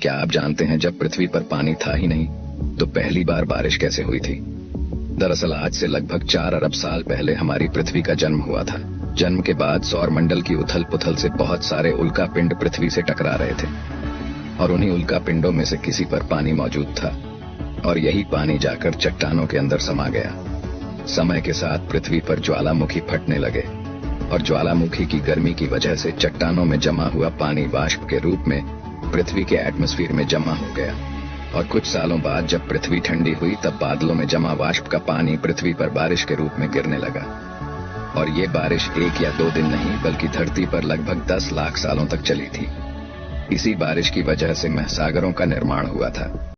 क्या आप जानते हैं जब पृथ्वी पर पानी था ही नहीं तो पहली बार बारिश कैसे हुई थी? दरअसल आज से लगभग 4 अरब साल पहले हमारी पृथ्वी का जन्म हुआ था। जन्म के बाद सौर मंडल की उथल पुथल से बहुत सारे उल्का पिंड पृथ्वी से टकरा रहे थे और उन्हीं उल्का पिंडों में से किसी पर पानी मौजूद था और यही पानी जाकर चट्टानों के अंदर समा गया। समय के साथ पृथ्वी पर ज्वालामुखी फटने लगे और ज्वालामुखी की गर्मी की वजह से चट्टानों में जमा हुआ पानी वाष्प के रूप में पृथ्वी के एटमॉस्फेयर में जमा हो गया और कुछ सालों बाद जब पृथ्वी ठंडी हुई तब बादलों में जमा वाष्प का पानी पृथ्वी पर बारिश के रूप में गिरने लगा। और ये बारिश 1 या 2 दिन नहीं बल्कि धरती पर लगभग 10 लाख सालों तक चली थी। इसी बारिश की वजह से महासागरों का निर्माण हुआ था।